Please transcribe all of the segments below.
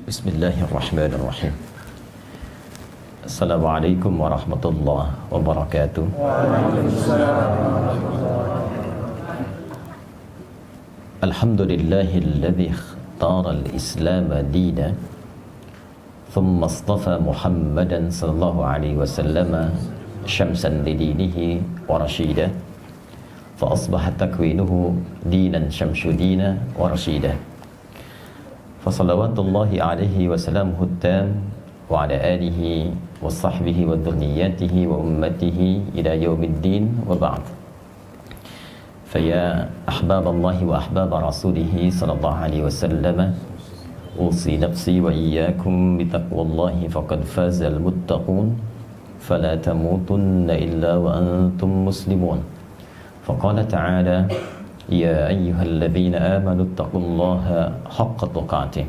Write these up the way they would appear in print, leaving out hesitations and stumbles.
Bismillahirrahmanirrahim. Assalamualaikum warahmatullahi wabarakatuh. Alhamdulillahilladzi ikhtara al-Islam dina thumma istafa Muhammadan sallallahu alaihi wasallam syamsan lidinihi wa rashida fa asbaha takwinuhu dinan syamsudina wa rashida. Fasalawatullahi alaihi wasallamuhu tam wa ala alihi wa sahbihi wa dhurriyyatihi wa ummatihi ila yaumiddin wa ba'd. Faya ahbaballahi wa ahbaba rasulihi sallallahu alaihi wasallam, usi nafsi wa iyyakum bitaqwallahi faqad fazal muttaqun fala tamutunna illa wa antum muslimun. Faqala ta'ala يا أيها الذين آمنوا اتقوا الله حق تقاته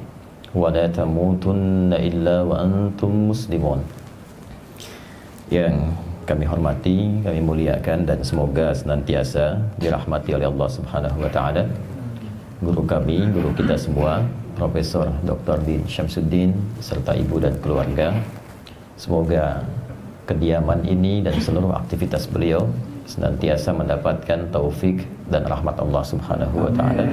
ولا تموتن إلا وأنتم مسلمون. Yang kami hormati, kami muliakan, dan semoga senantiasa dirahmati oleh Allah Subhanahu wa taala. Guru kami, guru kita semua, Profesor Dr. Din Syamsuddin serta ibu dan keluarga. Semoga kediaman ini dan seluruh aktivitas beliau senantiasa mendapatkan taufik dan rahmat Allah Subhanahu wa taala.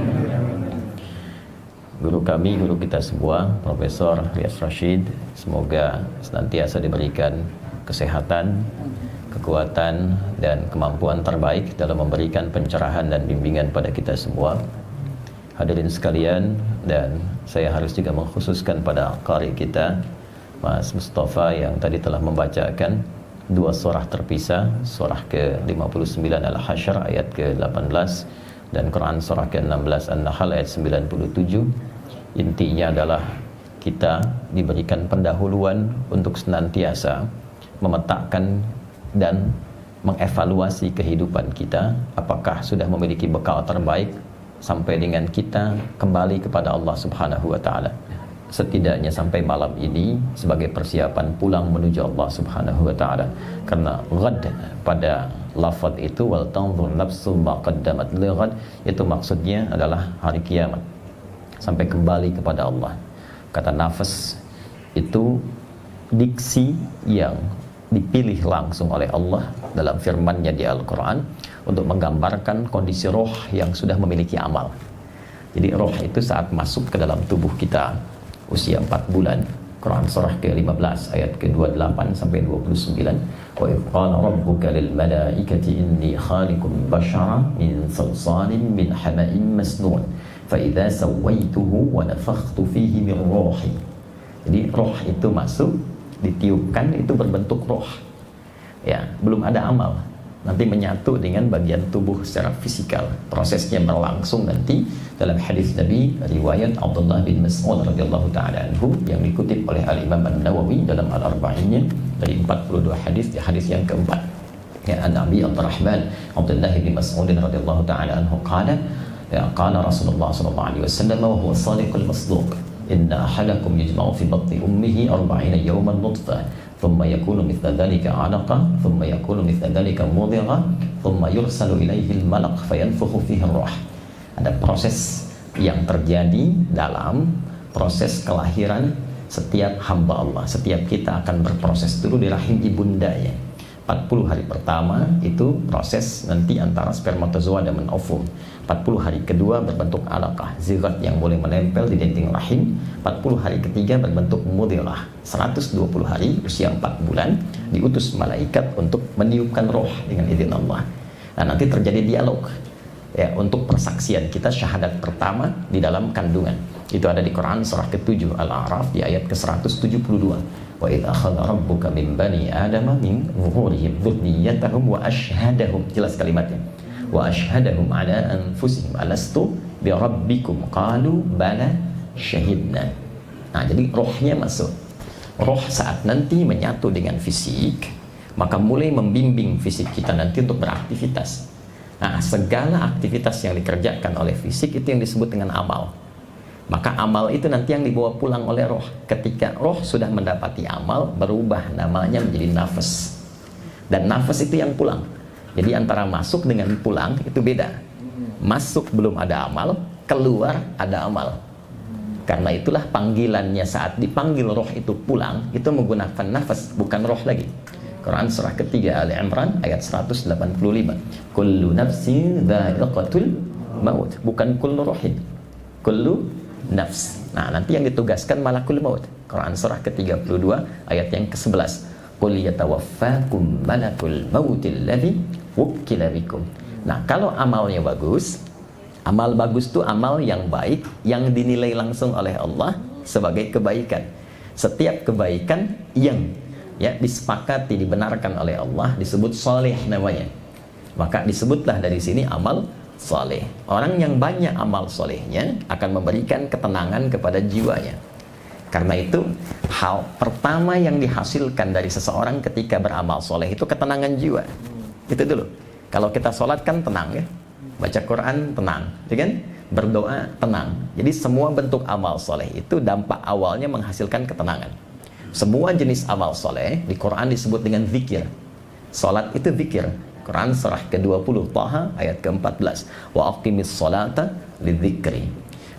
Guru kami, guru kita semua, Profesor Riyaz Rashid, semoga senantiasa diberikan kesehatan, kekuatan, dan kemampuan terbaik dalam memberikan pencerahan dan bimbingan pada kita semua. Hadirin sekalian, dan saya harus juga mengkhususkan pada qari kita, Mas Mustafa, yang tadi telah membacakan dua surah terpisah, surah ke-59 Al-Hasyr ayat ke-18 dan Quran surah ke-16 An-Nahl ayat 97. Intinya adalah kita diberikan pendahuluan untuk senantiasa memetakan dan mengevaluasi kehidupan kita, apakah sudah memiliki bekal terbaik sampai dengan kita kembali kepada Allah Subhanahu wa taala. Setidaknya sampai malam ini sebagai persiapan pulang menuju Allah Subhanahu wa taala. Karena ghad pada lafaz itu wal tanzur nafsu ma qaddamat li ghad, itu maksudnya adalah hari kiamat. Sampai kembali kepada Allah. Kata nafas itu diksi yang dipilih langsung oleh Allah dalam firman-Nya di Al-Qur'an untuk menggambarkan kondisi roh yang sudah memiliki amal. Jadi roh itu saat masuk ke dalam tubuh kita usia 4 bulan, Quran surah ke-15 ayat ke-28 sampai 29, wa idh qala rabbuka lil malaikati inni khaliqun bashara min salsalin min hama'in masnun fa idza sawaituhu wa nafakhtu fihi min ruhi. Jadi roh itu masuk, ditiupkan, itu berbentuk roh. Ya, belum ada amal. Nanti menyatu dengan bagian tubuh secara fisikal. Prosesnya berlangsung nanti dalam hadis Nabi riwayat Abdullah bin Mas'ud radhiyallahu taala anhu yang dikutip oleh Al-Imam An-Nawawi dalam Al-Arba'innya dari 42 hadis, di hadis yang keempat. Ya, Nabi Abdurrahman Abdullah bin Mas'ud radhiyallahu taala anhu qala, ya qala Rasulullah sallallahu alaihi wasallam wa huwa shadiqul masduq, inna ahadakum yajma'u fi batni ummihi 40 yawman nutfah ثم يكون مثل ذلك علقة ثم يكون مثل ذلك مضغة ثم يرسل إليه الملك فينفخ فيه الروح. Ada proses yang terjadi dalam proses kelahiran setiap hamba Allah. Setiap kita akan berproses dulu di rahim ibundanya. 40 hari pertama itu proses nanti antara spermatozoa dan ovum. 40 hari kedua berbentuk alaqah, zigot yang boleh menempel di dinding rahim. 40 hari ketiga berbentuk mudghah. 120 hari usia 4 bulan diutus malaikat untuk meniupkan roh dengan izin Allah. Nah, nanti terjadi dialog ya untuk persaksian kita syahadat pertama di dalam kandungan. Itu ada di Quran surah ke-7 Al-A'raf di ayat ke-172. Wa idz akhadha rabbuka min bani adama min zuhurihim dzurriyyatahum wa ashhadahum, jelas kalimatnya. Wa ashhadahum ala anfusihim alastu bi rabbikum qalu bala syahidna. Nah, jadi rohnya masuk. Roh saat nanti menyatu dengan fisik, maka mulai membimbing fisik kita nanti untuk beraktivitas. Nah, segala aktivitas yang dikerjakan oleh fisik itu yang disebut dengan amal. Maka amal itu nanti yang dibawa pulang oleh roh. Ketika roh sudah mendapati amal, berubah namanya menjadi nafas. Dan nafas itu yang pulang. Jadi antara masuk dengan pulang itu beda. Masuk belum ada amal, keluar ada amal. Karena itulah panggilannya saat dipanggil roh itu pulang, itu menggunakan nafas, bukan roh lagi. Quran surah ketiga Ali Imran ayat 185. Kullu nafsin dha'iqatul maut, bukan kullu rohin. Kullu nafs. Nah, nanti yang ditugaskan malakul maut. Quran surah ke-32 ayat yang ke-11. Qul yatawaffakum malakul mautil ladzi wukkila bikum. Nah, kalau amalnya bagus, amal bagus itu amal yang baik yang dinilai langsung oleh Allah sebagai kebaikan. Setiap kebaikan yang disepakati dibenarkan oleh Allah disebut soleh namanya. Maka disebutlah dari sini amal soleh. Orang yang banyak amal solehnya akan memberikan ketenangan kepada jiwanya. Karena itu hal pertama yang dihasilkan dari seseorang ketika beramal soleh itu ketenangan jiwa. Itu dulu. Kalau kita sholat kan tenang ya, baca Quran tenang, ya kan? Berdoa tenang. Jadi semua bentuk amal soleh itu dampak awalnya menghasilkan ketenangan. Semua jenis amal soleh di Quran disebut dengan zikir. Sholat itu zikir. Quran surah ke-20 Taha ayat ke-14. Wa aqimis sholata lidzikri.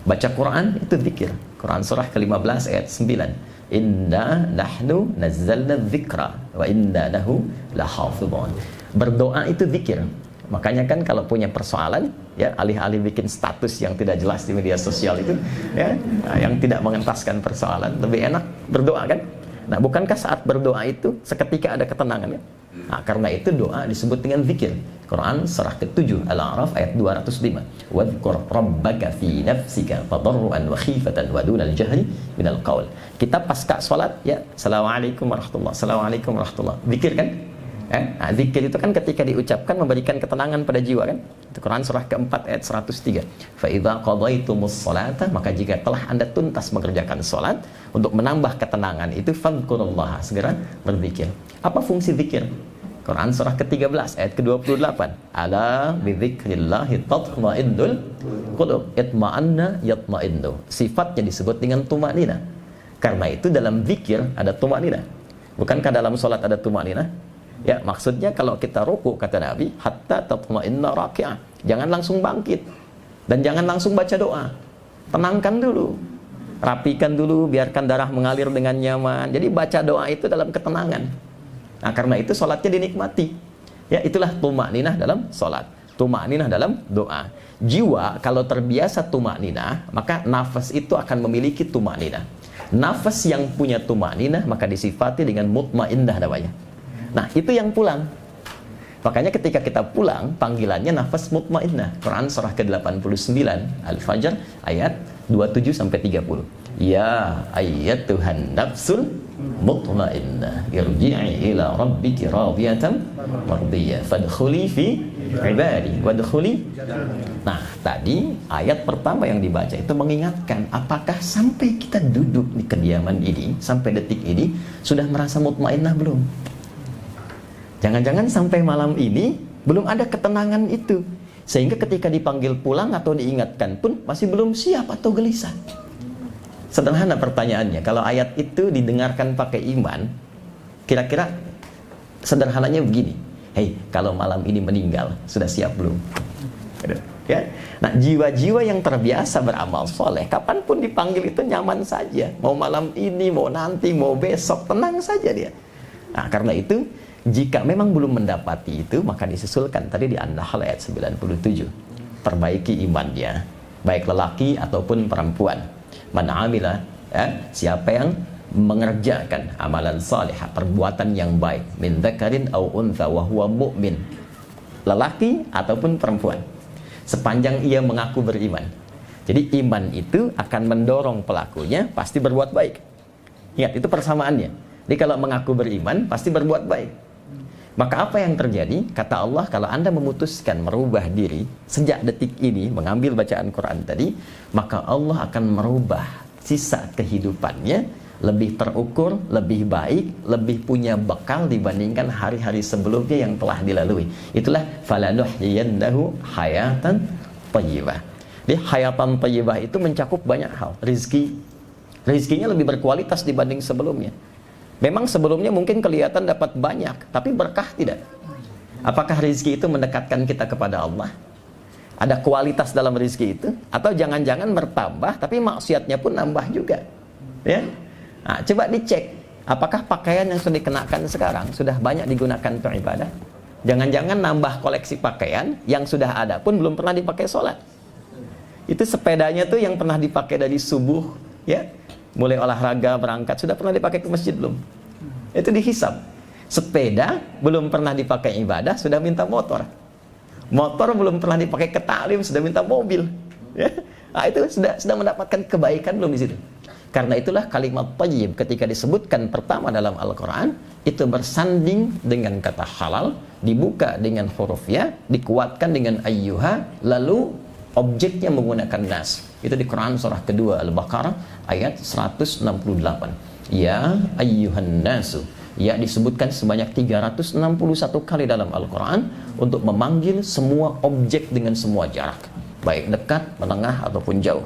Baca Quran itu zikir. Quran surah ke-15 ayat 9. Inna nahnu nazzalna dzikra wa inna lahu lahafidhun. Berdoa itu zikir. Makanya kan kalau punya persoalan, ya alih-alih bikin status yang tidak jelas di media sosial itu, ya, yang tidak mengentaskan persoalan, lebih enak berdoa kan? Nah, bukankah saat berdoa itu seketika ada ketenangan ya? Nah, karena itu doa disebut dengan zikir. Quran surah ke-7 Al-A'raf ayat 205. Wadhkur rabbaka fi nafsika tadarruan wa khifatan wa dunal jahri minal qaul. Kita pasca salat ya, assalamualaikum warahmatullahi, assalamualaikum warahmatullahi. Zikir kan? Nah, zikir itu kan ketika diucapkan memberikan ketenangan pada jiwa kan? Itu Quran surah ke-4 ayat 103. Fa idza qadaitumus sholata, maka jika telah Anda tuntas mengerjakan salat untuk menambah ketenangan itu fadhkurullaha, segera berzikir. Apa fungsi zikir? Quran surah ke-13 ayat ke-28. Ala bidzikrillahi tatma'innul qulub. Itma'anna yatma'innu. Sifatnya disebut dengan tumanina. Karena itu dalam zikir ada tumanina. Bukankah dalam salat ada tumanina? Ya, maksudnya kalau kita ruku kata Nabi, hatta tatma'inna raki'ah. Jangan langsung bangkit dan jangan langsung baca doa. Tenangkan dulu. Rapikan dulu, biarkan darah mengalir dengan nyaman. Jadi baca doa itu dalam ketenangan. Nah, karena itu sholatnya dinikmati. Ya, itulah tumakninah dalam sholat, tumakninah dalam doa. Jiwa kalau terbiasa tumakninah, maka nafas itu akan memiliki tumakninah. Nafas yang punya tumakninah maka disifati dengan mutmainnah namanya. Nah, itu yang pulang. Makanya ketika kita pulang, panggilannya nafas mutmainnah. Quran surah ke-89 Al-Fajr ayat 27 sampai 30. Ya ayyatuhan nafsul mutmainnah irji'i ila rabbiki radiyatan mardiyah fadkhuli fi ibadi wadkhuli. Nah, tadi ayat pertama yang dibaca itu mengingatkan apakah sampai kita duduk di kediaman ini, sampai detik ini sudah merasa mutmainnah belum? Jangan-jangan sampai malam ini belum ada ketenangan itu, sehingga ketika dipanggil pulang atau diingatkan pun masih belum siap atau gelisah. Sederhana pertanyaannya, kalau ayat itu didengarkan pakai iman, kira-kira sederhananya begini, hei, kalau malam ini meninggal, sudah siap belum? Ya? Nah, jiwa-jiwa yang terbiasa beramal soleh, kapanpun dipanggil itu nyaman saja. Mau malam ini, mau nanti, mau besok, tenang saja dia. Nah, karena itu, jika memang belum mendapati itu, maka disusulkan tadi di An-Nahl ayat 97. Perbaiki imannya, baik lelaki ataupun perempuan. Man amila, siapa yang mengerjakan amalan salih, perbuatan yang baik, min dzakarin au untha wa huwa mu'min, lelaki ataupun perempuan, sepanjang ia mengaku beriman. Jadi iman itu akan mendorong pelakunya pasti berbuat baik. Ingat, itu persamaannya. Jadi kalau mengaku beriman pasti berbuat baik. Maka apa yang terjadi? Kata Allah, kalau Anda memutuskan merubah diri sejak detik ini, mengambil bacaan Quran tadi, maka Allah akan merubah sisa kehidupannya lebih terukur, lebih baik, lebih punya bekal dibandingkan hari-hari sebelumnya yang telah dilalui. Itulah falanuhyiyannahu hayatan thayyibah. Jadi hayatan thayyibah itu mencakup banyak hal. Rizkinya lebih berkualitas dibanding sebelumnya. Memang sebelumnya mungkin kelihatan dapat banyak, tapi berkah tidak. Apakah rezeki itu mendekatkan kita kepada Allah? Ada kualitas dalam rezeki itu, atau jangan-jangan bertambah tapi maksiatnya pun nambah juga. Ya. Nah, coba dicek, apakah pakaian yang sudah dikenakan sekarang sudah banyak digunakan untuk ibadah? Jangan-jangan nambah koleksi pakaian yang sudah ada pun belum pernah dipakai sholat. Itu sepedanya tuh yang pernah dipakai dari subuh, ya, mulai olahraga berangkat sudah pernah dipakai ke masjid belum? Itu dihisab. Sepeda belum pernah dipakai ibadah sudah minta motor. Motor belum pernah dipakai ke taklim sudah minta mobil. Ya. Nah, itu sudah mendapatkan kebaikan belum di situ? Karena itulah kalimat thayyib ketika disebutkan pertama dalam Al-Quran itu bersanding dengan kata halal, dibuka dengan huruf ya, dikuatkan dengan ayyuha, lalu objeknya menggunakan nas. Itu di Quran surah kedua Al-Baqarah ayat 168. Ya ayyuhan nasu. Ya disebutkan sebanyak 361 kali dalam Al-Quran untuk memanggil semua objek dengan semua jarak, baik dekat, menengah ataupun jauh.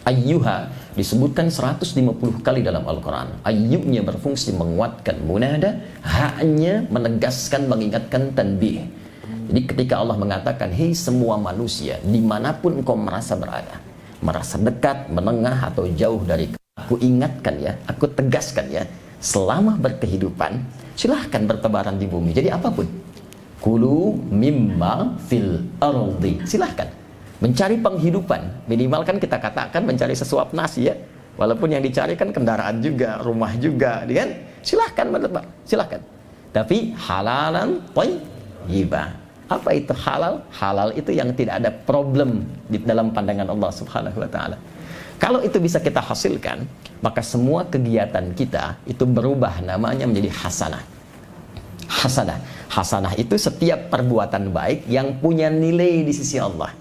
Ayyuha disebutkan 150 kali dalam Al-Quran. Ayyunya berfungsi menguatkan munada, haknya menegaskan, mengingatkan tanbih. Jadi ketika Allah mengatakan, hei semua manusia, dimanapun engkau merasa berada, merasa dekat, menengah atau jauh dari aku ingatkan ya, aku tegaskan ya, selama berkehidupan silahkan bertebaran di bumi. Jadi apapun, kulu mimma fil ardi, silahkan mencari penghidupan. Minimal kan kita katakan mencari sesuap nasi ya, walaupun yang dicari kan kendaraan juga, rumah juga, kan? Silahkan bertebar, silahkan. Tapi halalan thayyibah. Apa itu halal? Halal itu yang tidak ada problem di dalam pandangan Allah Subhanahu wa taala. Kalau itu bisa kita hasilkan, maka semua kegiatan kita itu berubah namanya menjadi hasanah. Hasanah. Hasanah itu setiap perbuatan baik yang punya nilai di sisi Allah.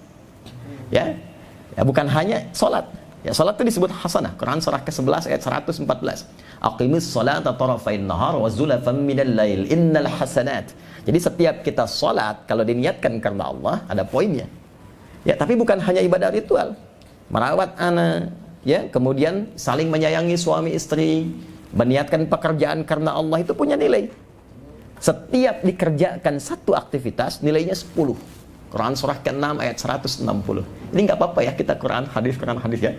Ya, bukan hanya sholat. Ya, sholat itu disebut hasanah. Quran surah ke-11 ayat 114. Aqimis sholata tarafain nahar wa zulafan minal lail innal hasanat. Jadi setiap kita sholat kalau diniatkan karena Allah ada poinnya. Ya, tapi bukan hanya ibadah ritual. Merawat anak, ya, kemudian saling menyayangi suami istri, meniatkan pekerjaan karena Allah itu punya nilai. Setiap dikerjakan satu aktivitas nilainya 10. Quran surah ke-6 ayat 160. Ini nggak apa-apa ya kita Quran hadis ya.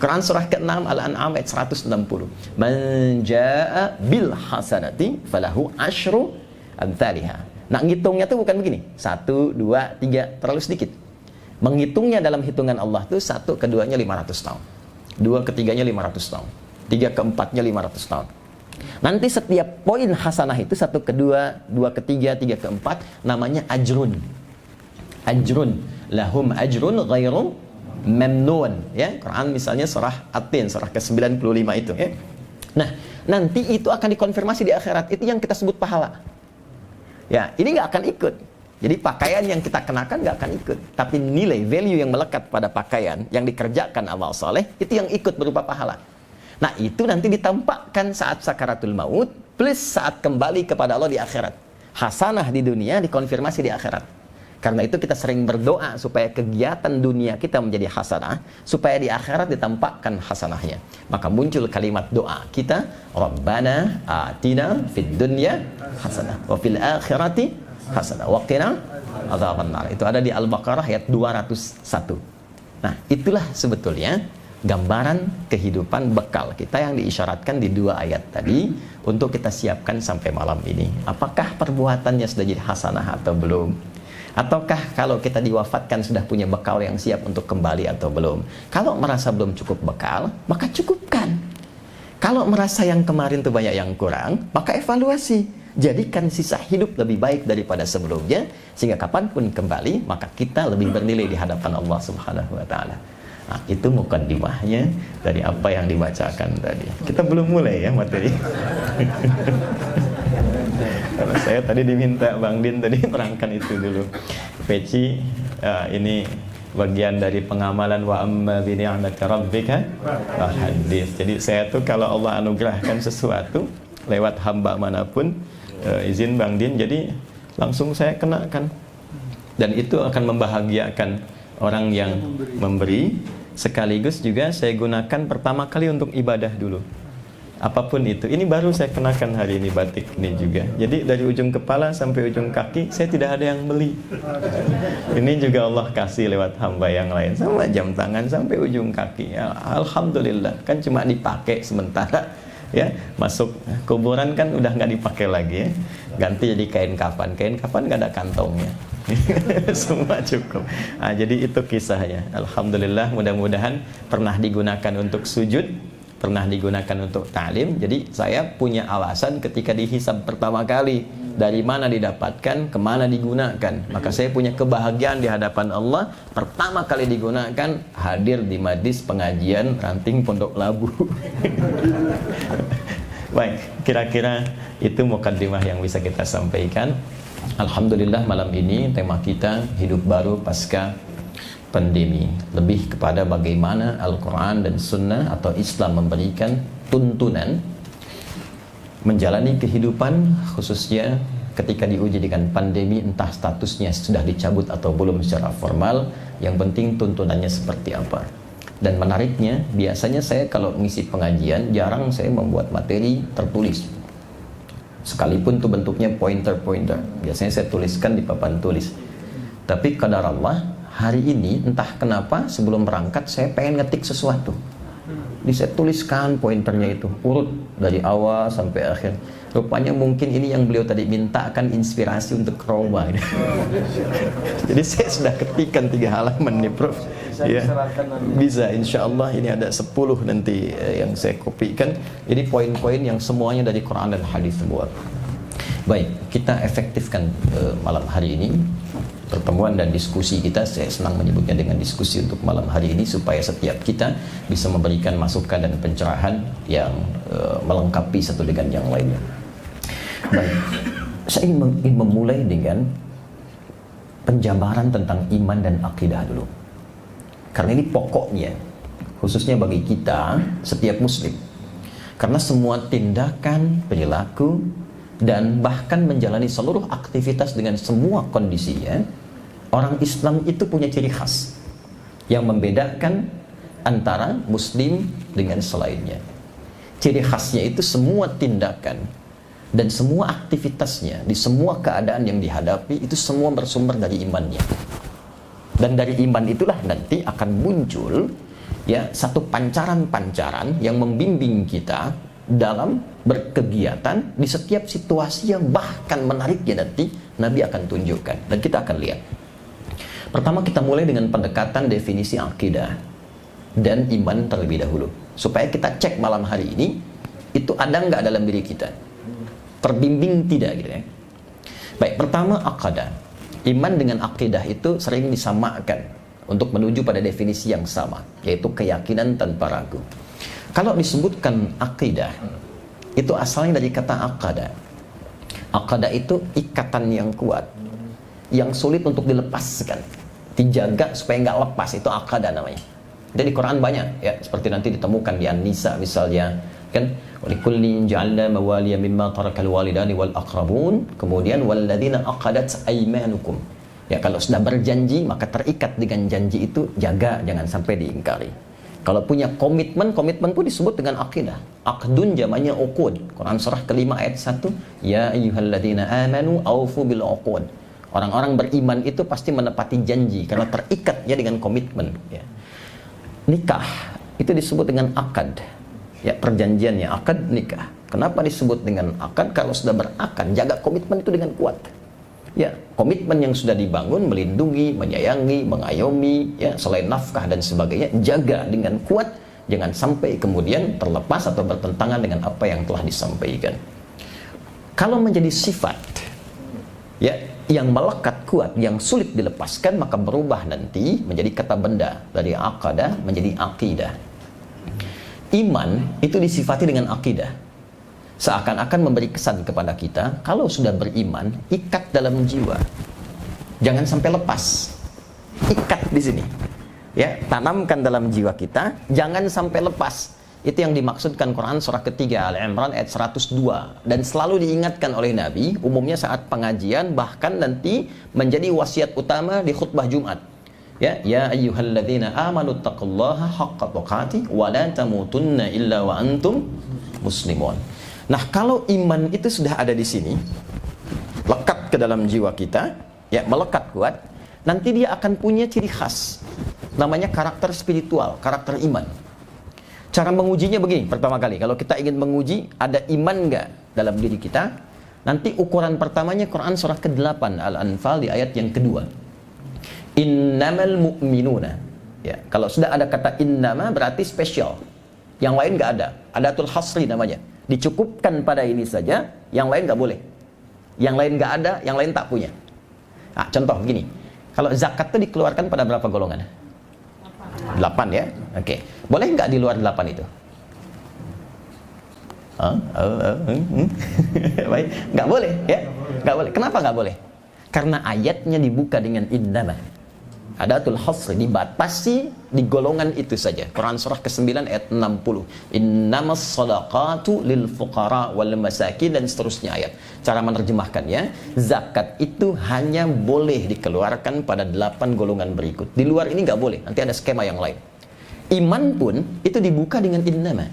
Quran surah ke-6 Al-An'am ayat 160. Man jaa'a bil hasanati falahu asyru amsalihha. Nah, ngitungnya tuh bukan begini. 1 2 3 terlalu sedikit. Menghitungnya dalam hitungan Allah tuh 1 keduanya 500 tahun. 2 ketiganya 500 tahun. 3 keempatnya 500 tahun. Nanti setiap poin hasanah itu 1 kedua, 2 ketiga, 3 keempat namanya ajrun. Ajrun, lahum ajrun ghairu mamnun, ya. Quran misalnya surah At-Tin surah ke-95 itu ya. Nah, nanti itu akan dikonfirmasi di akhirat. Itu yang kita sebut pahala. Ya, ini nggak akan ikut. Jadi pakaian yang kita kenakan nggak akan ikut, tapi nilai value yang melekat pada pakaian yang dikerjakan amal soleh itu yang ikut berupa pahala. Nah, itu nanti ditampakkan saat sakaratul maut plus saat kembali kepada Allah di akhirat. Hasanah di dunia dikonfirmasi di akhirat. Karena itu kita sering berdoa supaya kegiatan dunia kita menjadi hasanah, supaya di akhirat ditampakkan hasanahnya. Maka muncul kalimat doa kita, Rabbana atina fid dunya hasanah wa fil akhirati hasanah wa qina adzabannar. Itu ada di Al-Baqarah ayat 201. Nah, itulah sebetulnya gambaran kehidupan bekal kita yang diisyaratkan di 2 ayat tadi untuk kita siapkan sampai malam ini. Apakah perbuatannya sudah jadi hasanah atau belum? Ataukah kalau kita diwafatkan sudah punya bekal yang siap untuk kembali atau belum? Kalau merasa belum cukup bekal, maka cukupkan. Kalau merasa yang kemarin itu banyak yang kurang, maka evaluasi. Jadikan sisa hidup lebih baik daripada sebelumnya, sehingga kapanpun kembali, maka kita lebih bernilai di hadapan Allah Subhanahu wa ta'ala. Nah, itu mukaddimahnya dari apa yang dibacakan tadi. Kita belum mulai ya materi. Karena saya tadi diminta Bang Din tadi terangkan itu dulu. Peci ini bagian dari pengamalan wa amma bi ni'mati rabbika hadits. Jadi saya tuh kalau Allah anugerahkan sesuatu lewat hamba manapun, izin Bang Din, jadi langsung saya kenakan. Dan itu akan membahagiakan orang yang memberi, sekaligus juga saya gunakan pertama kali untuk ibadah dulu. apapun itu. Ini baru saya kenakan hari ini batik ini juga. Jadi dari ujung kepala sampai ujung kaki saya tidak ada yang beli. Ini juga Allah kasih lewat hamba yang lain, sama jam tangan sampai ujung kaki. Ya, alhamdulillah, kan cuma dipakai sementara. Ya, masuk kuburan kan udah nggak dipakai lagi ya. Ganti jadi kain kafan nggak ada kantongnya. Semua cukup. Nah, jadi itu kisahnya. Alhamdulillah, mudah-mudahan pernah digunakan untuk sujud, pernah digunakan untuk ta'lim. Jadi saya punya alasan ketika dihisab pertama kali, dari mana didapatkan, kemana digunakan. Maka saya punya kebahagiaan di hadapan Allah, pertama kali digunakan hadir di majlis pengajian Ranting Pondok Labu. Baik, kira-kira itu mukaddimah yang bisa kita sampaikan. Alhamdulillah, malam ini tema kita hidup baru pasca pandemi, lebih kepada bagaimana Al-Quran dan Sunnah atau Islam memberikan tuntunan menjalani kehidupan, khususnya ketika diuji dengan pandemi, entah statusnya sudah dicabut atau belum secara formal. Yang penting tuntunannya seperti apa. Dan menariknya, biasanya saya kalau mengisi pengajian jarang saya membuat materi tertulis, sekalipun itu bentuknya pointer-pointer. Biasanya saya tuliskan di papan tulis. Tapi qadar Allah, hari ini entah kenapa sebelum berangkat saya pengen ngetik sesuatu. Jadi saya tuliskan pointernya itu, urut dari awal sampai akhir. Rupanya mungkin ini yang beliau tadi minta akan inspirasi untuk Roma. Jadi saya sudah ketikkan 3 halaman nih, Prof. Ya, bisa, insya Allah ini ada 10 nanti yang saya kopikan. Jadi poin-poin yang semuanya dari Quran dan hadis semua. Baik, kita efektifkan malam hari ini pertemuan dan diskusi kita. Saya senang menyebutnya dengan diskusi untuk malam hari ini, supaya setiap kita bisa memberikan masukan dan pencerahan yang melengkapi satu dengan yang lainnya. Baik, saya ingin memulai dengan penjabaran tentang iman dan akidah dulu, karena ini pokoknya, khususnya bagi kita setiap muslim. Karena semua tindakan, perilaku, dan bahkan menjalani seluruh aktivitas dengan semua kondisinya, orang Islam itu punya ciri khas yang membedakan antara muslim dengan selainnya. Ciri khasnya itu semua tindakan dan semua aktivitasnya di semua keadaan yang dihadapi itu semua bersumber dari imannya. Dan dari iman itulah nanti akan muncul ya satu pancaran-pancaran yang membimbing kita dalam berkegiatan di setiap situasi yang bahkan menariknya nanti Nabi akan tunjukkan dan kita akan lihat. Pertama, kita mulai dengan pendekatan definisi akidah dan iman terlebih dahulu, supaya kita cek malam hari ini itu ada nggak dalam diri kita, terbimbing tidak gitu ya. Baik, pertama akidah. Iman dengan akidah itu sering disamakan untuk menuju pada definisi yang sama, yaitu keyakinan tanpa ragu. Kalau disebutkan akidah, itu asalnya dari kata akada. Akada itu ikatan yang kuat, yang sulit untuk dilepaskan, dijaga supaya nggak lepas, itu akada namanya. Dan di Quran banyak ya, seperti nanti ditemukan di An-Nisa misalnya, kan, walikullin ja'alna mawaliya mimma tarakal walidani wal aqrabun, kemudian walladzina aqadat aymanukum. Ya, kalau sudah berjanji maka terikat dengan janji itu, jaga, jangan sampai diingkari. Kalau punya komitmen, komitmen pun disebut dengan akidah. Aqdun jamaknya uqud. Quran surah kelima ayat 1, ya ayyuhalladzina amanu aufu bil uqud. Orang-orang beriman itu pasti menepati janji karena terikatnya dengan komitmen ya. Nikah itu disebut dengan akad. Ya, perjanjiannya akad nikah. Kenapa disebut dengan akad? Kalau sudah berakad, jaga komitmen itu dengan kuat. Ya, komitmen yang sudah dibangun, melindungi, menyayangi, mengayomi, ya, selain nafkah dan sebagainya, jaga dengan kuat, jangan sampai kemudian terlepas atau bertentangan dengan apa yang telah disampaikan. Kalau menjadi sifat, ya, yang melekat kuat, yang sulit dilepaskan, maka berubah nanti menjadi kata benda, dari akadah menjadi akidah. Iman itu disifati dengan akidah. Seakan-akan memberi kesan kepada kita, kalau sudah beriman, ikat dalam jiwa. Jangan sampai lepas. Ikat di sini. Ya, tanamkan dalam jiwa kita, jangan sampai lepas. Itu yang dimaksudkan Quran surah ketiga Al-Imran ayat 102. Dan selalu diingatkan oleh Nabi, umumnya saat pengajian, bahkan nanti menjadi wasiat utama di khutbah Jumat. Ya ayyuhalladzina amanu taqullaha haqqa tuqatih wa la tamutunna illa wa antum muslimun. Nah, kalau iman itu sudah ada di sini, lekat ke dalam jiwa kita, ya, melekat kuat, nanti dia akan punya ciri khas. Namanya karakter spiritual, karakter iman. Cara mengujinya begini, pertama kali, kalau kita ingin menguji ada iman enggak dalam diri kita, nanti ukuran pertamanya Quran surah ke-8 Al-Anfal di ayat yang kedua. Innamal mu'minuna. Ya, kalau sudah ada kata innama berarti spesial. Yang lain enggak ada. Adatul hasri namanya. Dicukupkan pada ini saja, yang lain enggak boleh. Yang lain enggak ada, yang lain tak punya. Nah, contoh begini. Kalau zakat itu dikeluarkan pada berapa golongan? 8 ya. Oke. Boleh enggak di luar 8 itu? Baik, enggak boleh ya. Enggak boleh. Kenapa enggak boleh? Karena ayatnya dibuka dengan innama. Adatul hasr, dibatasi di golongan itu saja. Quran surah ke-9 ayat 60. Innamas shadaqatu lil fuqara wal masakin, dan seterusnya ayat. Cara menerjemahkannya, zakat itu hanya boleh dikeluarkan pada 8 golongan berikut. Di luar ini nggak boleh, nanti ada skema yang lain. Iman pun itu dibuka dengan innama.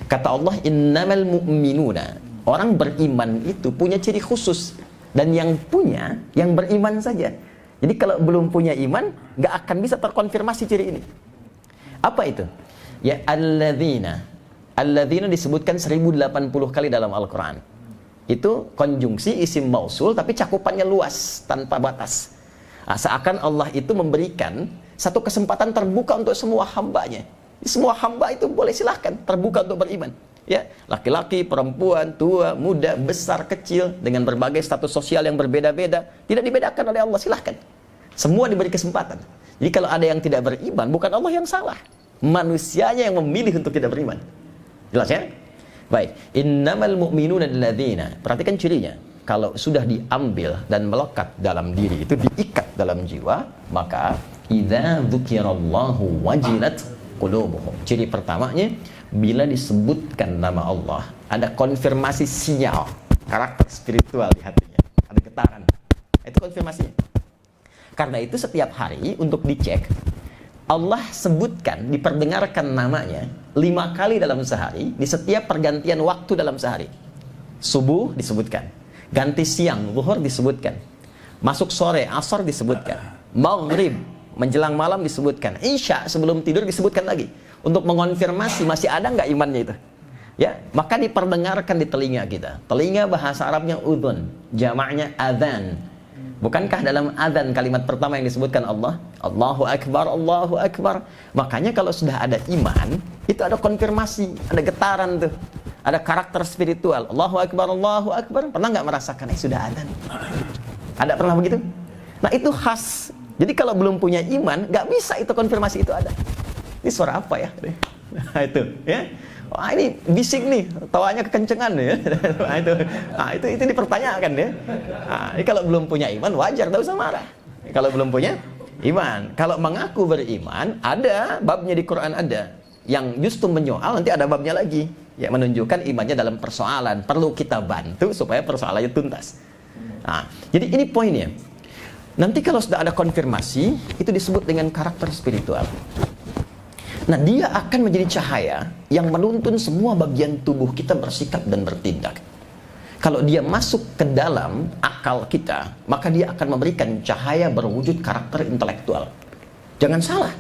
Kata Allah, innamal mu'minuna. Orang beriman itu punya ciri khusus, dan yang punya yang beriman saja. Jadi kalau belum punya iman, nggak akan bisa terkonfirmasi ciri ini. Apa itu? Ya, alladzina. Alladzina disebutkan 1080 kali dalam Al-Quran. Itu konjungsi isim mausul, tapi cakupannya luas, tanpa batas. Nah, seakan Allah itu memberikan satu kesempatan terbuka untuk semua hambanya. Semua hamba itu boleh silahkan, terbuka untuk beriman. Ya, laki-laki, perempuan, tua, muda, besar, kecil, dengan berbagai status sosial yang berbeda-beda, tidak dibedakan oleh Allah, silahkan. Semua diberi kesempatan. Jadi kalau ada yang tidak beriman, bukan Allah yang salah, manusianya yang memilih untuk tidak beriman. Jelas ya? Baik. Innamal mu'minuna alladzina. Perhatikan cirinya. Kalau sudah diambil dan melekat dalam diri, itu diikat dalam jiwa, maka idza dzukirallahu wajilat qulubuhum. Ciri pertamanya, bila disebutkan nama Allah, ada konfirmasi sinyal karakter spiritual di hatinya, ada getaran. Itu konfirmasinya. Karena itu setiap hari untuk dicek, Allah sebutkan, diperdengarkan namanya 5 kali dalam sehari, di setiap pergantian waktu dalam sehari. Subuh disebutkan, ganti siang, zuhur disebutkan, masuk sore, asar disebutkan, maghrib, menjelang malam disebutkan, isya sebelum tidur disebutkan lagi, untuk mengonfirmasi masih ada nggak imannya itu. Ya, maka diperdengarkan di telinga kita. Telinga bahasa Arabnya udhun, jamaknya adhan. Bukankah dalam adzan kalimat pertama yang disebutkan Allah, Allahu Akbar, Allahu Akbar. Makanya kalau sudah ada iman, itu ada konfirmasi, ada getaran tuh, ada karakter spiritual. Allahu Akbar, Allahu Akbar. Pernah nggak merasakan sudah adzan? Ada pernah begitu? Nah, itu khas. Jadi kalau belum punya iman, nggak bisa itu konfirmasi itu ada. Ini suara apa ya? Nah, itu ya. Wah, ini bising nih, tawanya kekencengan ya. Nah, itu dipertanyakan ya. Nah, ini kalau belum punya iman wajar, tak usah marah. Kalau belum punya iman, kalau mengaku beriman, ada babnya di Quran ada. Yang justru menyoal, nanti ada babnya lagi. Ya, menunjukkan imannya dalam persoalan. Perlu kita bantu supaya persoalannya tuntas. Nah, jadi ini poinnya. Nanti kalau sudah ada konfirmasi, itu disebut dengan karakter spiritual. Nah, dia akan menjadi cahaya yang menuntun semua bagian tubuh kita bersikap dan bertindak. Kalau dia masuk ke dalam akal kita, maka dia akan memberikan cahaya berwujud karakter intelektual. Jangan salah,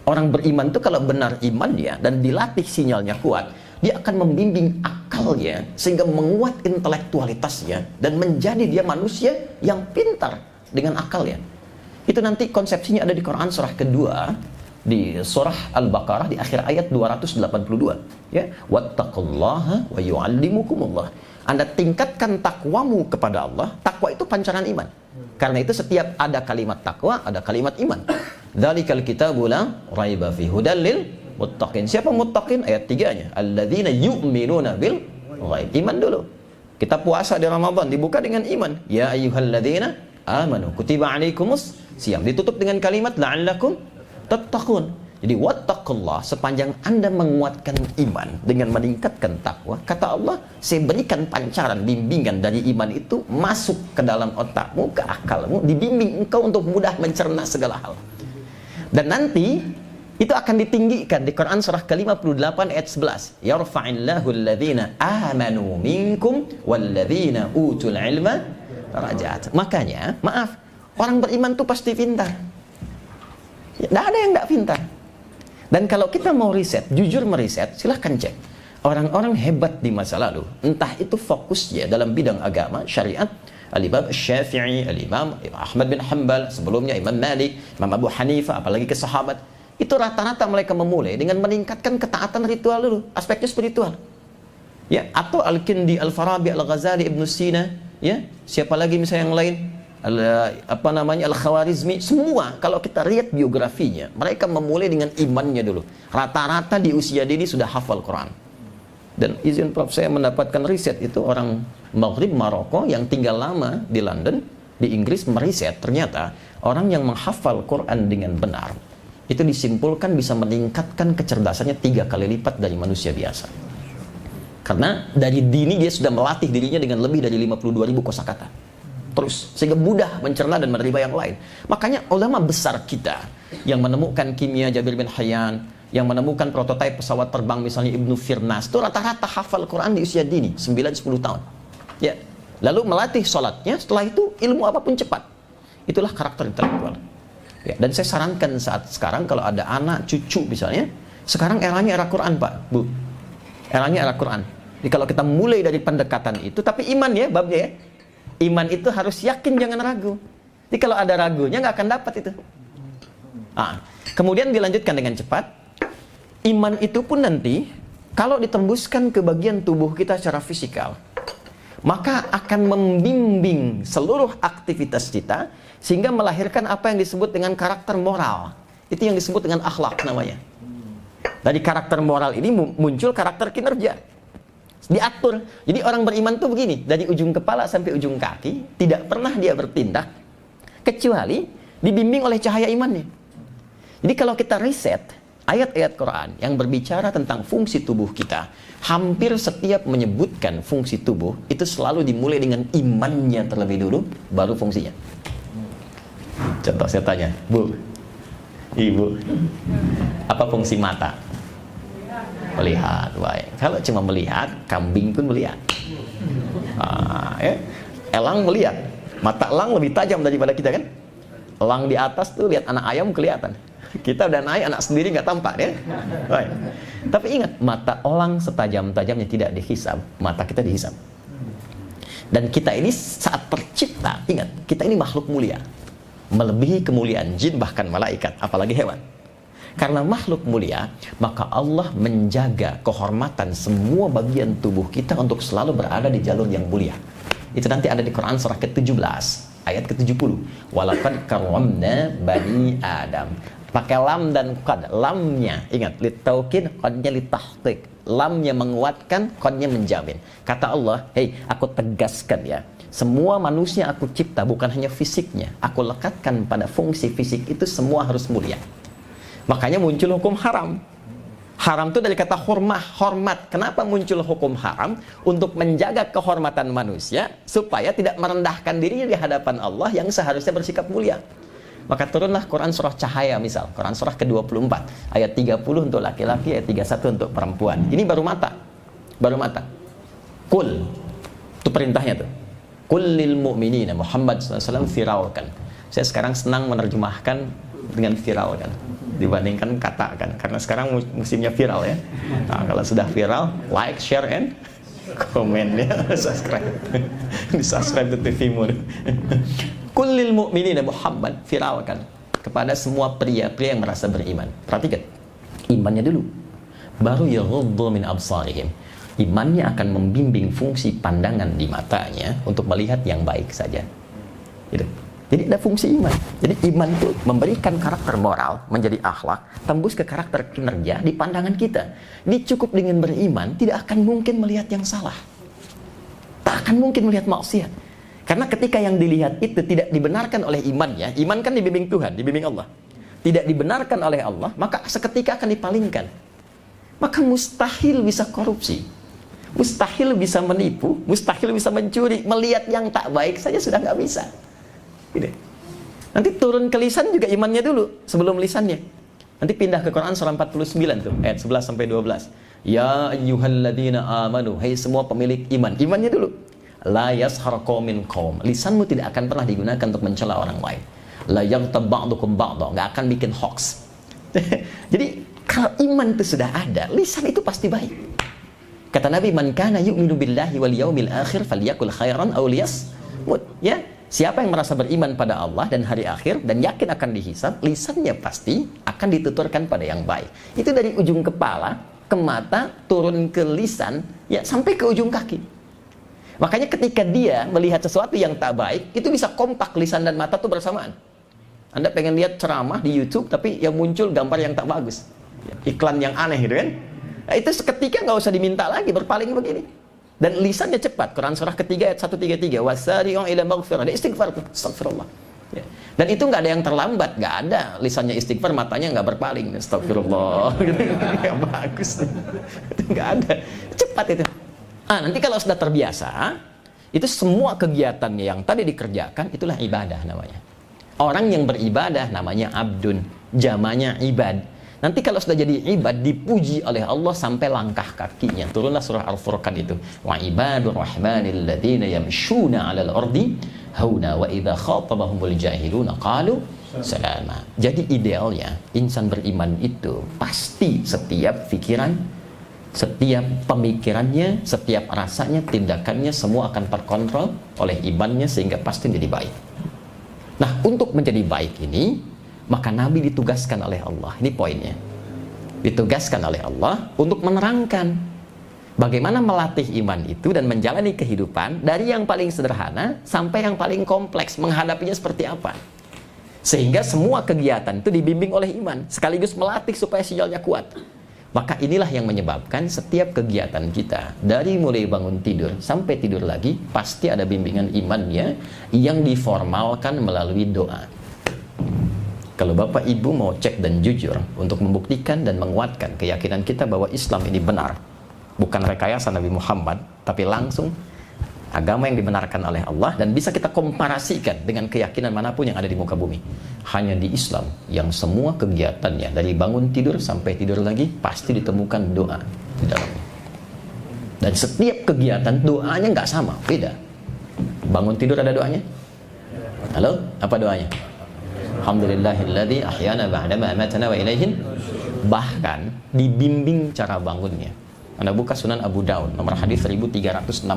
orang beriman itu kalau benar iman dia dan dilatih sinyalnya kuat, dia akan membimbing akalnya sehingga menguat intelektualitasnya dan menjadi dia manusia yang pintar dengan akalnya. Itu nanti konsepsinya ada di Quran surah kedua, di surah Al-Baqarah di akhir ayat 282, ya, wattaqullaha wa yu'allimukumullah. Anda tingkatkan takwamu kepada Allah. Takwa itu pancaran iman. Karena itu setiap ada kalimat takwa, ada kalimat iman. Dzalikal kitabu la raiba fi hudal lil muttaqin. Siapa muttaqin? Ayat 3-nya. Alladzina yu'minuna bil ghaib. Iman dulu. Kita puasa di Ramadan dibuka dengan iman. Ya ayyuhalladzina amanu kutiba alaikumus siyam. Ditutup dengan kalimat la'allakum tattaqun. Jadi wattaqullah, sepanjang Anda menguatkan iman dengan meningkatkan takwa, kata Allah, saya berikan pancaran bimbingan dari iman itu masuk ke dalam otakmu, ke akalmu, dibimbing engkau untuk mudah mencerna segala hal. Dan nanti itu akan ditinggikan di Quran surah ke-58 ayat 11. Yarfa'illahu alladhina amanu minkum walladhina utul ilma darajat. Makanya, maaf, orang beriman tuh pasti pintar. Tidak ada yang tidak pintar. Dan kalau kita mau riset, jujur meriset, silahkan cek. Orang-orang hebat di masa lalu, entah itu fokusnya dalam bidang agama, syariat, Al-Imam Syafi'i, Al-Imam Ahmad bin Hanbal, sebelumnya Imam Malik, Imam Abu Hanifah, apalagi ke sahabat, itu rata-rata mereka memulai dengan meningkatkan ketaatan ritual dulu, aspeknya spiritual. Ya, atau Al-Kindi, Al-Farabi, Al-Ghazali, Ibn Sina, ya, siapa lagi misalnya yang lain, Al-Khawarizmi, semua kalau kita lihat biografinya, mereka memulai dengan imannya dulu. Rata-rata di usia dini sudah hafal Quran. Dan izin Prof, saya mendapatkan riset itu orang Maghrib Maroko yang tinggal lama di London, di Inggris, meriset ternyata orang yang menghafal Quran dengan benar itu disimpulkan bisa meningkatkan kecerdasannya 3 kali lipat dari manusia biasa. Karena dari dini dia sudah melatih dirinya dengan lebih dari 52.000 kosakata. Terus, sehingga mudah mencerna dan menerima yang lain. Makanya ulama besar kita yang menemukan kimia, Jabir bin Hayyan, yang menemukan prototipe pesawat terbang misalnya Ibnu Firnas, itu rata-rata hafal Quran di usia dini, 9-10 tahun. Ya. Lalu melatih sholatnya, setelah itu ilmu apapun cepat. Itulah karakter intelektual. Ya. Dan saya sarankan saat sekarang kalau ada anak, cucu misalnya, sekarang eranya era Quran Pak, Bu. Eranya era Quran. Jadi kalau kita mulai dari pendekatan itu, tapi iman ya, babnya ya. Iman itu harus yakin, jangan ragu. Jadi kalau ada ragunya nggak akan dapat itu. Kemudian dilanjutkan dengan cepat. Iman itu pun nanti kalau ditembuskan ke bagian tubuh kita secara fisikal, maka akan membimbing seluruh aktivitas kita sehingga melahirkan apa yang disebut dengan karakter moral. Itu yang disebut dengan akhlak namanya. Dari karakter moral ini muncul karakter kinerja. Diatur. Jadi orang beriman tuh begini, dari ujung kepala sampai ujung kaki tidak pernah dia bertindak kecuali dibimbing oleh cahaya imannya. Jadi kalau kita riset ayat-ayat Quran yang berbicara tentang fungsi tubuh kita, hampir setiap menyebutkan fungsi tubuh itu selalu dimulai dengan imannya terlebih dulu, baru fungsinya. Contoh saya tanya, Bu, Ibu, apa fungsi mata? Melihat, baik. Kalau cuma melihat, kambing pun melihat. Elang melihat, mata elang lebih tajam daripada kita kan? Elang di atas tuh lihat anak ayam kelihatan. Kita udah naik, anak sendiri nggak tampak ya. Baik. Tapi ingat, mata elang setajam-tajamnya tidak dihisab, mata kita dihisab. Dan kita ini saat tercipta, ingat, kita ini makhluk mulia, melebihi kemuliaan jin bahkan malaikat, apalagi hewan. Karena makhluk mulia, maka Allah menjaga kehormatan semua bagian tubuh kita untuk selalu berada di jalur yang mulia. Itu nanti ada di Quran surah ke-17 ayat ke-70. Walaqad karramna bani Adam. Pakai lam dan qad. Lamnya, ingat, litaukid, qadnya litahqiq. Lamnya menguatkan, qadnya menjamin. Kata Allah, hei, aku tegaskan ya, semua manusia aku cipta bukan hanya fisiknya, aku lekatkan pada fungsi fisik itu semua harus mulia. Makanya muncul hukum haram. Haram itu dari kata hormat. Kenapa muncul hukum haram? Untuk menjaga kehormatan manusia supaya tidak merendahkan dirinya di hadapan Allah yang seharusnya bersikap mulia. Maka turunlah Quran surah Cahaya misal, Quran surah ke-24 ayat 30 untuk laki-laki, ayat 31 untuk perempuan. Ini baru mata. Baru mata. Kul. Itu perintahnya tuh. Kul lil mu'minina, Muhammad SAW viralkan. Saya sekarang senang menerjemahkan dengan viralkan dibandingkan katakan, karena sekarang musimnya viral ya. Nah, kalau sudah viral, like, share, and komen ya, subscribe. Di subscribe ke TV-mu. Kullil mu'minina Muhammad, viralkan kepada semua pria-pria yang merasa beriman. Perhatikan, imannya dulu, baru yaghuddu min absarihim. Imannya akan membimbing fungsi pandangan di matanya untuk melihat yang baik saja. Gitu. Jadi ada fungsi iman. Jadi iman itu memberikan karakter moral menjadi akhlak, tembus ke karakter kinerja di pandangan kita. Ini cukup dengan beriman, tidak akan mungkin melihat yang salah. Tak akan mungkin melihat maksiat. Karena ketika yang dilihat itu tidak dibenarkan oleh imannya, iman kan dibimbing Tuhan, dibimbing Allah. Tidak dibenarkan oleh Allah, maka seketika akan dipalingkan. Maka mustahil bisa korupsi. Mustahil bisa menipu, mustahil bisa mencuri. Melihat yang tak baik saja sudah nggak bisa. Gitu. Nanti turun ke lisan juga imannya dulu sebelum lisannya. Nanti pindah ke Quran surah 49 tuh, ayat 11 sampai 12. Ya ayyuhalladzina amanu, hai semua pemilik iman. Imannya dulu. La yashar qaumin qaum. Lisanmu tidak akan pernah digunakan untuk mencela orang lain. La yaghtab ba'dukum ba'dha, enggak akan bikin hoax. Jadi kalau iman itu sudah ada, lisan itu pasti baik. Kata Nabi, man kana yu'minu billahi wal yaumil akhir falyakul khairan aw liyasmut. Ya, siapa yang merasa beriman pada Allah dan hari akhir dan yakin akan dihisab, lisannya pasti akan dituturkan pada yang baik. Itu dari ujung kepala ke mata, turun ke lisan, ya sampai ke ujung kaki. Makanya ketika dia melihat sesuatu yang tak baik, itu bisa kompak lisan dan mata tuh bersamaan. Anda pengen lihat ceramah di YouTube, tapi yang muncul gambar yang tak bagus, iklan yang aneh gitu kan. Nah, itu seketika nggak usah diminta lagi, berpaling begini. Dan lisannya cepat. Quran surah ketiga ayat 133, wasari'u ila maghfirah. Dia istighfar tuh, astagfirullah. Ya. Dan itu nggak ada yang terlambat, nggak ada. Lisannya istighfar, matanya nggak berpaling, astagfirullah. Gitu, nggak bagus. Itu nggak ada. Cepat itu. Nanti kalau sudah terbiasa, itu semua kegiatannya yang tadi dikerjakan, itulah ibadah namanya. Orang yang beribadah namanya abdun, jamanya ibad. Nanti kalau sudah jadi ibad, dipuji oleh Allah sampai langkah kakinya. Turunlah surah Al-Furqan itu. Wa ibadur rahmanil ladzina yamshuna 'alal ardi hauna wa idza khatabahumul jahiluna qalu salama. Jadi idealnya insan beriman itu pasti setiap pikiran, setiap pemikirannya, setiap rasanya, tindakannya semua akan terkontrol oleh imannya sehingga pasti menjadi baik. Nah, untuk menjadi baik ini, maka Nabi ditugaskan oleh Allah. Ini poinnya. Ditugaskan oleh Allah untuk menerangkan bagaimana melatih iman itu dan menjalani kehidupan dari yang paling sederhana sampai yang paling kompleks, menghadapinya seperti apa. Sehingga semua kegiatan itu dibimbing oleh iman, sekaligus melatih supaya sinyalnya kuat. Maka inilah yang menyebabkan setiap kegiatan kita, dari mulai bangun tidur sampai tidur lagi, pasti ada bimbingan imannya yang diformalkan melalui doa. Kalau Bapak Ibu mau cek dan jujur untuk membuktikan dan menguatkan keyakinan kita bahwa Islam ini benar, bukan rekayasa Nabi Muhammad, tapi langsung agama yang dibenarkan oleh Allah dan bisa kita komparasikan dengan keyakinan manapun yang ada di muka bumi. Hanya di Islam yang semua kegiatannya dari bangun tidur sampai tidur lagi pasti ditemukan doa di dalamnya. Dan setiap kegiatan doanya nggak sama, beda. Bangun tidur ada doanya? Halo, apa doanya? Alhamdulillahilladzi ahyana ba'dama amatana wa ilaihin. Bahkan dibimbing cara bangunnya. Anda buka Sunan Abu Daud nomor hadis 1367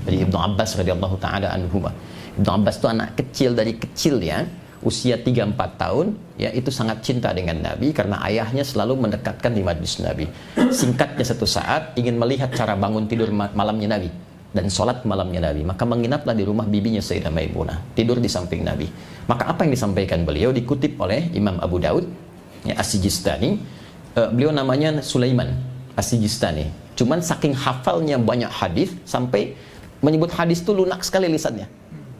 dari Ibnu Abbas radhiyallahu taala anhuma. Ibnu Abbas itu anak kecil, dari kecil ya, usia 3-4 tahun ya, itu sangat cinta dengan Nabi karena ayahnya selalu mendekatkan di majlis Nabi. Singkatnya, satu saat ingin melihat cara bangun tidur malamnya Nabi dan sholat malamnya Nabi, maka menginaplah di rumah bibinya Sayyidah Maimunah, tidur di samping Nabi. Maka apa yang disampaikan beliau dikutip oleh Imam Abu Daud ya, As-Sijistani. Beliau namanya Sulaiman As-Sijistani. Cuman saking hafalnya banyak hadis sampai menyebut hadis itu lunak sekali lisannya.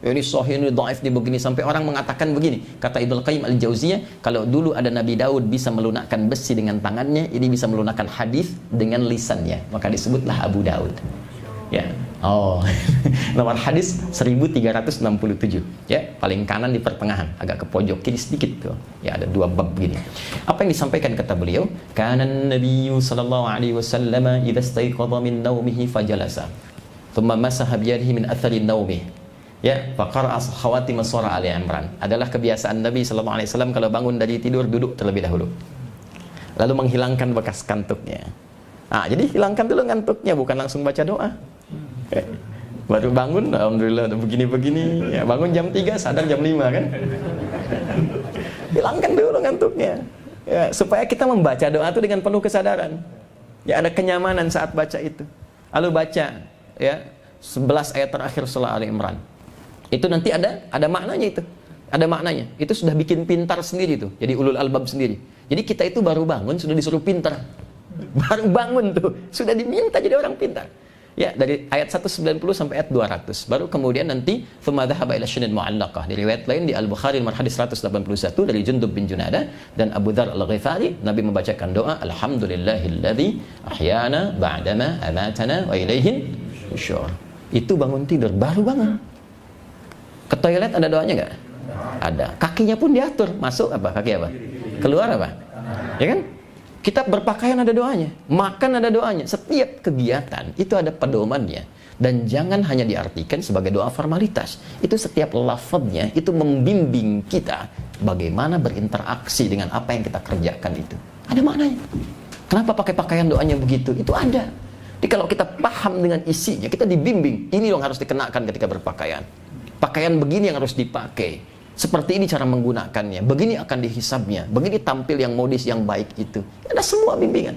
Ini sahih, ini dhaif, ini begini, sampai orang mengatakan begini. Kata Ibnu Qayyim Al-Jauziyah, kalau dulu ada Nabi Daud bisa melunakkan besi dengan tangannya, ini bisa melunakkan hadis dengan lisannya. Maka disebutlah Abu Daud. Ya. Oh. Nomor hadis 1367. Ya, paling kanan di pertengahan, agak ke pojok kiri sedikit tuh. Ya, ada 2 bab begini. Apa yang disampaikan kata beliau? Kana an-nabiyyu sallallahu alaihi wasallam idza istayqadha min nawmihi fajalasa. Thumma masaha bi yadihi min athari nawmihi. Ya, faqara'a khawatim surah Ali Imran. Adalah kebiasaan Nabi sallallahu alaihi wasallam kalau bangun dari tidur duduk terlebih dahulu. Lalu menghilangkan bekas kantuknya. Jadi hilangkan dulu ngantuknya, bukan langsung baca doa. Baru bangun, alhamdulillah udah begini-begini ya, bangun jam 3, sadar jam 5 kan. Hilangkan dulu ngantuknya ya, supaya kita membaca doa itu dengan penuh kesadaran ya, ada kenyamanan saat baca itu. Lalu baca ya 11 ayat terakhir surah Ali Imran. Itu nanti ada maknanya itu. Ada maknanya. Itu sudah bikin pintar sendiri tuh. Jadi ulul albab sendiri. Jadi kita itu baru bangun sudah disuruh pintar. Baru bangun tuh sudah diminta jadi orang pintar. Ya, dari ayat 190 sampai ayat 200. Baru kemudian nanti thumma dhahaba ila syinin mu'allaqah. Di riwayat lain di Al-Bukhari nomor hadis 181 dari Jundub bin Junadah dan Abu Dzar Al-Ghifari, Nabi membacakan doa alhamdulillahilladzi ahyana ba'dama amatana wa ilaihin nusyur. Itu bangun tidur, baru bangun. Ke toilet ada doanya enggak? Ada. Kakinya pun diatur. Masuk apa? Kaki apa? Keluar apa? Ya kan? Kita berpakaian ada doanya, makan ada doanya. Setiap kegiatan itu ada pedomannya. Dan jangan hanya diartikan sebagai doa formalitas. Itu setiap lafadznya itu membimbing kita bagaimana berinteraksi dengan apa yang kita kerjakan itu. Ada maknanya. Kenapa pakai pakaian doanya begitu? Itu ada. Jadi kalau kita paham dengan isinya, kita dibimbing. Ini yang harus dikenakan ketika berpakaian. Pakaian begini yang harus dipakai. Seperti ini cara menggunakannya. Begini akan dihisabnya. Begini tampil yang modis yang baik itu. Ada semua bimbingan.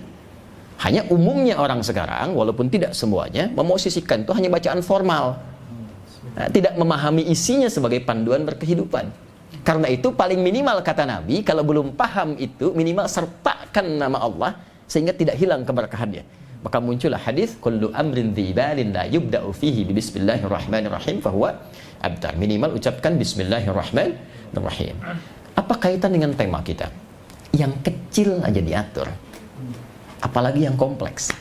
Hanya umumnya orang sekarang, walaupun tidak semuanya, memosisikan itu hanya bacaan formal. Nah, tidak memahami isinya sebagai panduan berkehidupan. Karena itu paling minimal kata Nabi, kalau belum paham itu, minimal sertakan nama Allah, sehingga tidak hilang keberkahannya. Maka muncullah hadis kullu amrin dzibalin la yubda'u fihi bismillahirrahmanirrahim fahuwa abtar. Minimal ucapkan bismillahirrahmanirrahim. Apa kaitan dengan tema kita? Yang kecil aja diatur, apalagi yang kompleks.